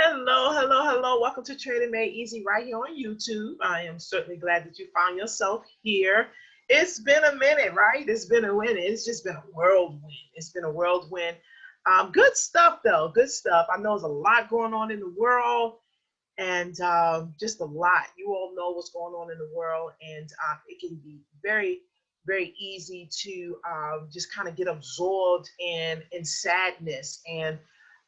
Hello, hello, hello. Welcome to Trading Made Easy right here on YouTube. I am certainly glad that you found yourself here. It's been a minute, right? It's been a minute. It's just been a whirlwind. It's been a whirlwind. Good stuff, though. Good stuff. I know there's a lot going on in the world and just a lot. You all know what's going on in the world, and it can be very, very easy to just kind of get absorbed in sadness. And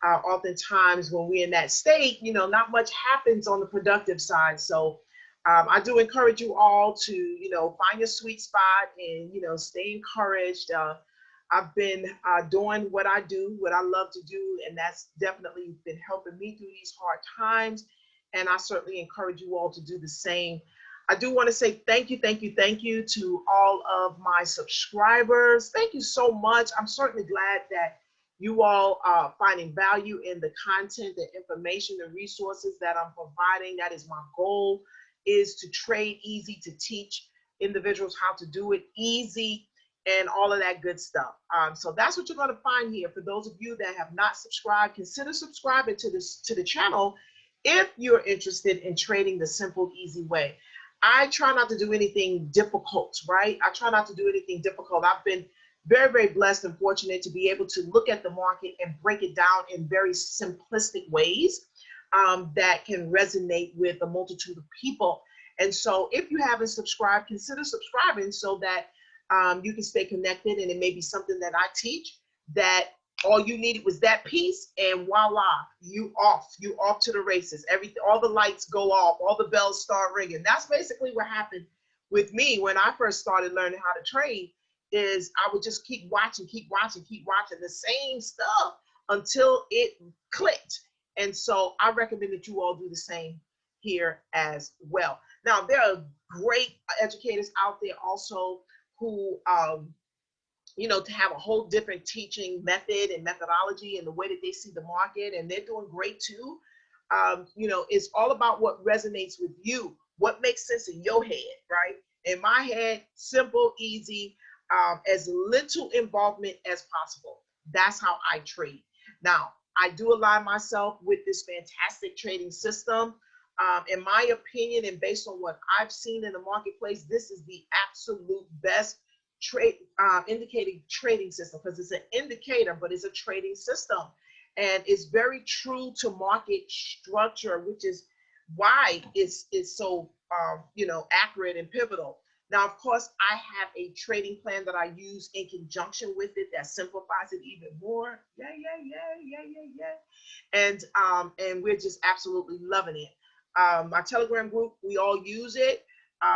oftentimes, when we're in that state, not much happens on the productive side. So I do encourage you all to, find your sweet spot and, stay encouraged. I've been doing what I do, what I love to do, and that's definitely been helping me through these hard times. And I certainly encourage you all to do the same. I do want to say thank you, thank you, thank you to all of my subscribers. Thank you so much. I'm certainly glad that you all are finding value in the content, the information, the resources that I'm providing. That is my goal, is to trade easy, to teach individuals how to do it easy and all of that good stuff. So that's what you're going to find here. For those of you that have not subscribed, consider subscribing to the channel if you're interested in trading the simple, easy way. I try not to do anything difficult, right? I try not to do anything difficult. I've been very, very blessed and fortunate to be able to look at the market and break it down in very simplistic ways that can resonate with a multitude of people. And so if you haven't subscribed, consider subscribing so that you can stay connected, and it may be something that I teach that all you needed was that piece, and voila, you off to the races. All the lights go off, all the bells start ringing. That's basically what happened with me when I first started learning how to trade. Is I would just keep watching the same stuff until it clicked. And so I recommend that you all do the same here as well. Now, there are great educators out there also who to have a whole different teaching method and methodology and the way that they see the market, and they're doing great too. It's all about what resonates with you, what makes sense in your head, right? In my head, simple, easy, as little involvement as possible. That's how I trade. Now, I do align myself with this fantastic trading system. In my opinion, and based on what I've seen in the marketplace, this is the absolute best indicating trading system, because it's an indicator, but it's a trading system, and it's very true to market structure, which is why it's so accurate and pivotal. Now, of course, I have a trading plan that I use in conjunction with it that simplifies it even more. And we're just absolutely loving it. My Telegram group, we all use it.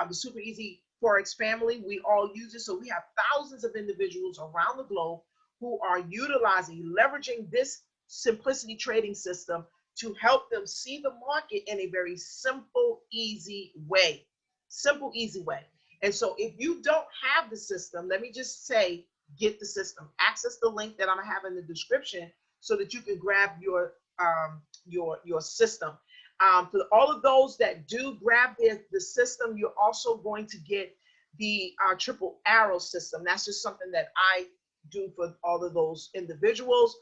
The Super Easy Forex family, we all use it. So we have thousands of individuals around the globe who are leveraging this simplicity trading system to help them see the market in a very simple, easy way. Simple, easy way. And so if you don't have the system, let me just say, get the system. Access the link that I'm gonna have in the description so that you can grab your system. For all of those that do grab the system, you're also going to get the triple arrow system. That's just something that I do for all of those individuals.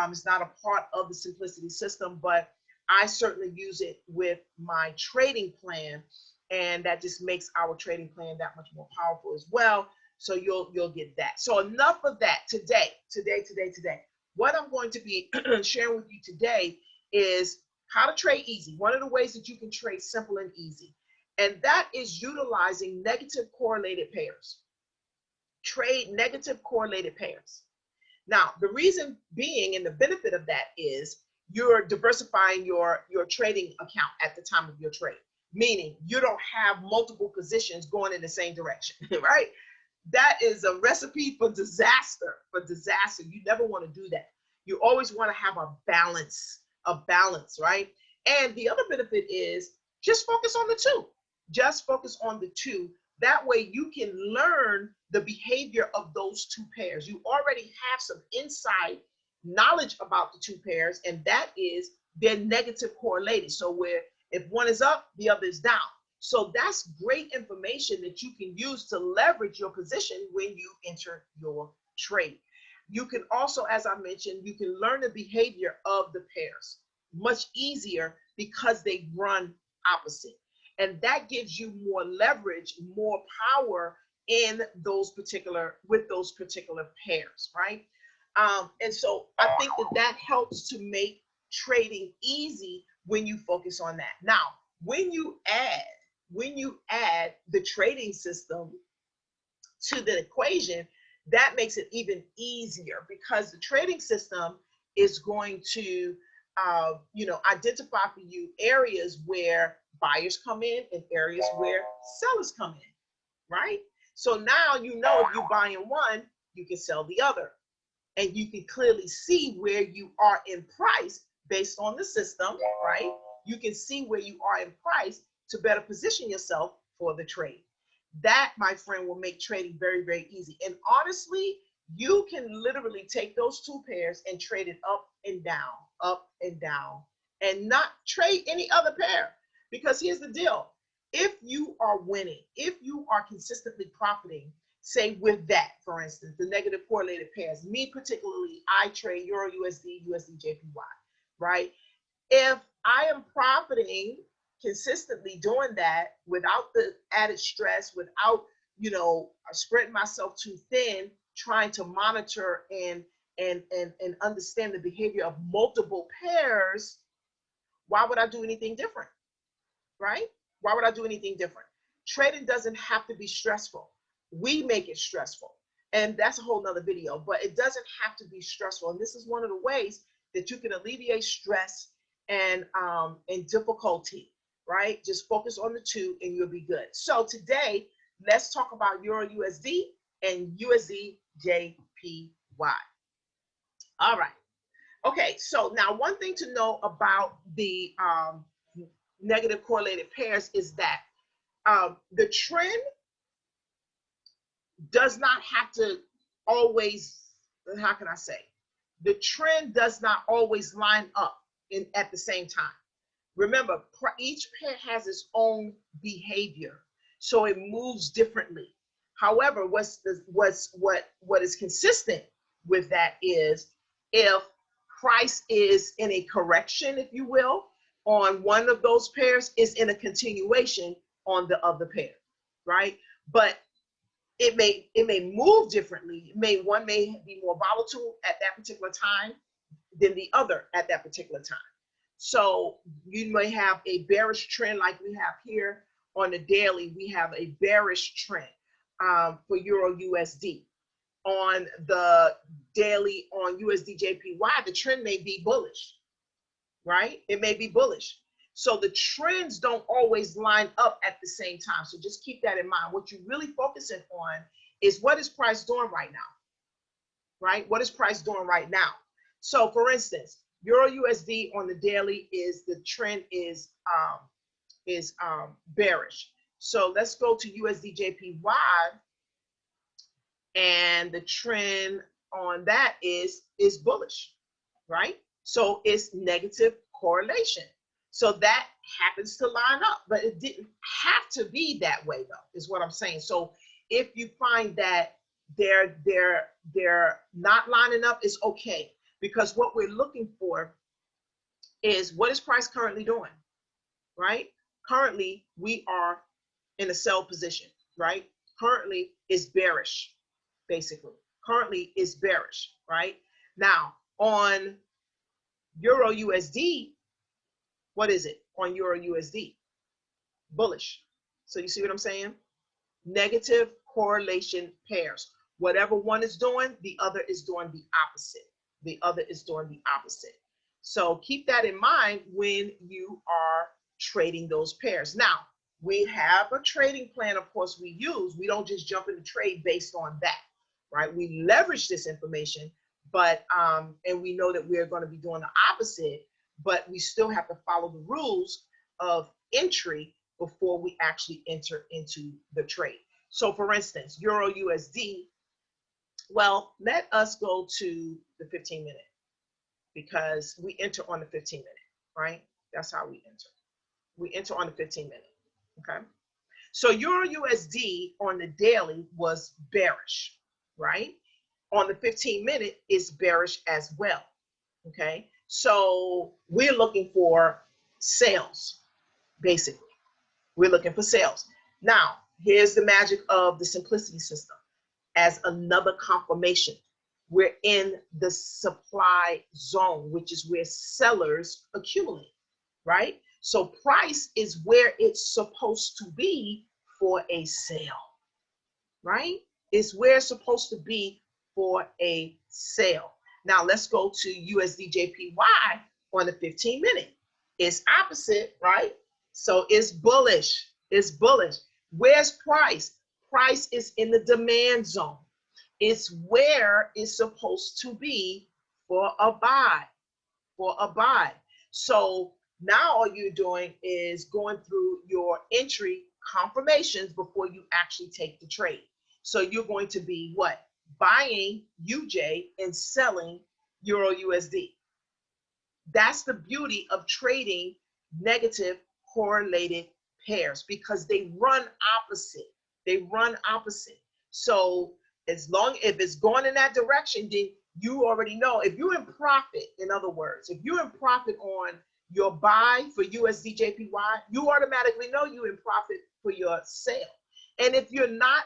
It's not a part of the simplicity system, but I certainly use it with my trading plan, and that just makes our trading plan that much more powerful as well. So you'll get that. So enough of that today. What I'm going to be sharing with you today is how to trade easy. One of the ways that you can trade simple and easy, and that is utilizing negative correlated pairs. Trade negative correlated pairs. Now, the reason being, and the benefit of that, is you're diversifying your trading account at the time of your trade, meaning you don't have multiple positions going in the same direction, right? That is a recipe for disaster, You never want to do that. You always want to have a balance, right? And the other benefit is just focus on the two. Just focus on the two. That way you can learn the behavior of those two pairs. You already have some inside knowledge about the two pairs, and that is they're negative correlated. So where if one is up, the other is down. So that's great information that you can use to leverage your position when you enter your trade. You can also, as I mentioned, you can learn the behavior of the pairs. much easier because they run opposite. And that gives you more leverage, more power in those particular, with those particular pairs, right? And so I think that that helps to make trading easy when you focus on that. Now, when you add the trading system to the equation, that makes it even easier because the trading system is going to identify for you areas where buyers come in and areas where sellers come in, right? So now you know if you're buying one, you can sell the other. And you can clearly see where you are in price based on the system, right? You can see where you are in price to better position yourself for the trade. That, my friend, will make trading very, very easy. And honestly, you can literally take those two pairs and trade it up and down, and not trade any other pair. Because here's the deal. If you are winning, if you are consistently profiting, say with that, for instance, the negative correlated pairs, me particularly, I trade Euro USD, Usdjpy, right? If I am profiting consistently doing that without the added stress, without, spreading myself too thin, trying to monitor and understand the behavior of multiple pairs, why would I do anything different, right? Why would I do anything different? Trading doesn't have to be stressful. We make it stressful. And that's a whole nother video, but it doesn't have to be stressful. And this is one of the ways that you can alleviate stress and difficulty, right? Just focus on the two and you'll be good. So today, let's talk about Euro USD and Usdjpy. All right. Okay, so now one thing to know about the negative correlated pairs is that the trend does not have to always, how can I say? The trend does not always line up at the same time. Remember, each pair has its own behavior, so it moves differently. However, what is consistent with that is if price is in a correction, if you will, on one of those pairs, is in a continuation on the other pair, right? But it may move differently. One may be more volatile at that particular time than the other at that particular time. So you may have a bearish trend like we have here on the daily. We have a bearish trend for Euro USD. On the daily on Usdjpy, the trend may be bullish, right? It may be bullish. So the trends don't always line up at the same time. So just keep that in mind. What you're really focusing on is what is price doing right now, right? What is price doing right now? So for instance, Euro USD on the daily the trend is bearish. So let's go to Usdjpy, and the trend on that is bullish, right? So it's negative correlation. So that happens to line up, but it didn't have to be that way though, is what I'm saying. So if you find that they're not lining up, it's okay, because what we're looking for is what is price currently doing, right? Currently, we are in a sell position, right? Currently is bearish, basically. Currently is bearish, right? Now, on Euro USD, what is it on Euro USD? Bullish. So you see what I'm saying? Negative correlation pairs. Whatever one is doing, the other is doing the opposite. The other is doing the opposite. So keep that in mind when you are trading those pairs. Now, we have a trading plan, of course, we use. We don't just jump into trade based on that, right? We leverage this information, but and we know that we're going to be doing the opposite, but we still have to follow the rules of entry before we actually enter into the trade. So for instance, Euro USD, well, let us go to the 15-minute because we enter on the 15-minute, right? That's how we enter. We enter on the 15-minute, okay? So Euro USD on the daily was bearish, right? On the 15-minute is bearish as well, okay? So we're looking for sales, basically. We're looking for sales. Now, here's the magic of the simplicity system. As another confirmation, we're in the supply zone, which is where sellers accumulate, right? So price is where it's supposed to be for a sale, right? It's where it's supposed to be for a sale. Now let's go to Usdjpy on the 15-minute. It's opposite, right? So it's bullish. It's bullish. Where's price? Price is in the demand zone. It's where it's supposed to be for a buy, for a buy. So now all you're doing is going through your entry confirmations before you actually take the trade. So you're going to be what? Buying UJ and selling Euro USD. That's the beauty of trading negative correlated pairs, because they run opposite. They run opposite. So as long if it's going in that direction, then you already know. If you're in profit, in other words, if you're in profit on your buy for USDJPY, you automatically know you're in profit for your sale. And if you're not,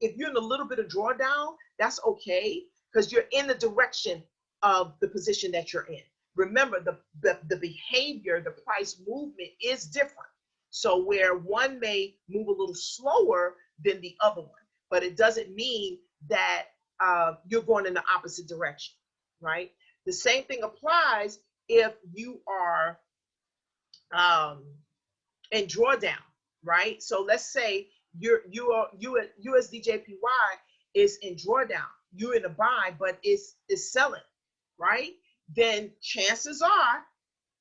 if you're in a little bit of drawdown, that's okay, because you're in the direction of the position that you're in. Remember, the behavior, the price movement is different. So where one may move a little slower than the other one, but it doesn't mean that you're going in the opposite direction, right? The same thing applies if you are in drawdown, right? So let's say USDJPY is in drawdown, you're in a buy, but it's selling, right? Then chances are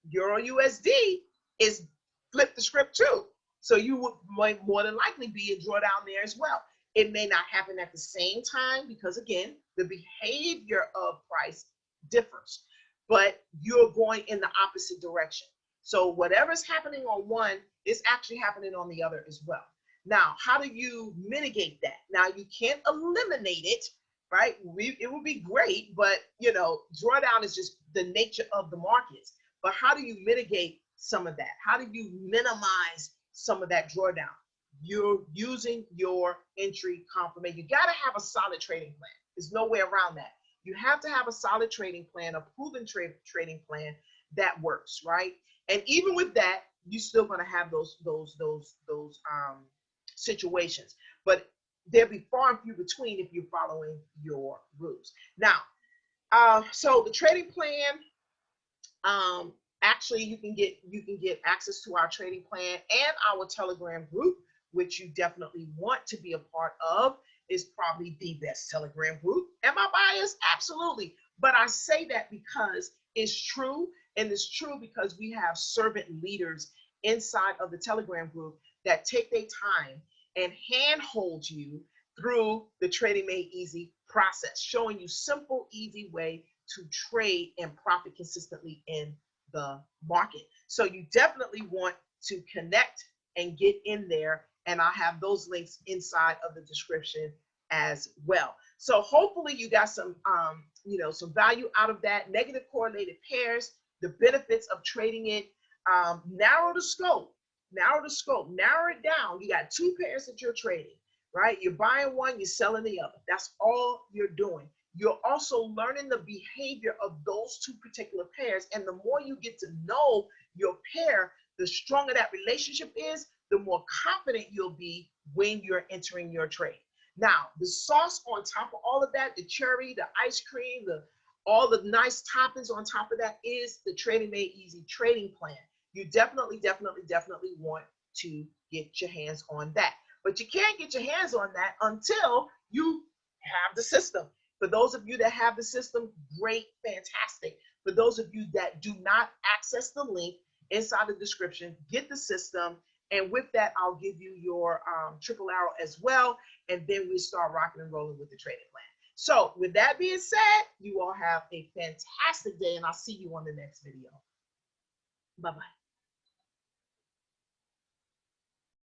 Euro USD is flip the script too. So you would more than likely be in drawdown there as well. It may not happen at the same time because, again, the behavior of price differs, but you're going in the opposite direction. So whatever's happening on one is actually happening on the other as well. Now, how do you mitigate that? Now, you can't eliminate it, right? It would be great, but, you know, drawdown is just the nature of the markets. But how do you mitigate some of that? How do you minimize some of that drawdown? You're using your entry confirmation. You got to have a solid trading plan. There's no way around that. You have to have a solid trading plan, a proven trading plan that works, right? And even with that, you're still going to have those situations, but they'll be far and few between if you're following your rules. Now, so the trading plan, actually, you can get access to our trading plan and our Telegram group, which you definitely want to be a part of. Is probably the best Telegram group. Am I biased? Absolutely. But I say that because it's true, and it's true because we have servant leaders inside of the Telegram group that take their time and handhold you through the Trading Made Easy process, showing you simple, easy way to trade and profit consistently in the market. So you definitely want to connect and get in there, and I'll have those links inside of the description as well. So hopefully you got some some value out of that. Negative correlated pairs, the benefits of trading it, narrow the scope, narrow it down. You got two pairs that you're trading, right? You're buying one, you're selling the other. That's all you're doing. You're also learning the behavior of those two particular pairs. And the more you get to know your pair, the stronger that relationship is, the more confident you'll be when you're entering your trade. Now, the sauce on top of all of that, the cherry, the ice cream, all the nice toppings on top of that is the Trading Made Easy trading plan. You definitely want to get your hands on that. But you can't get your hands on that until you have the system. For those of you that have the system, great, fantastic. For those of you that do not, access the link inside the description, get the system, and with that, I'll give you your triple arrow as well, and then we start rocking and rolling with the trading plan. So with that being said, you all have a fantastic day, and I'll see you on the next video. Bye-bye.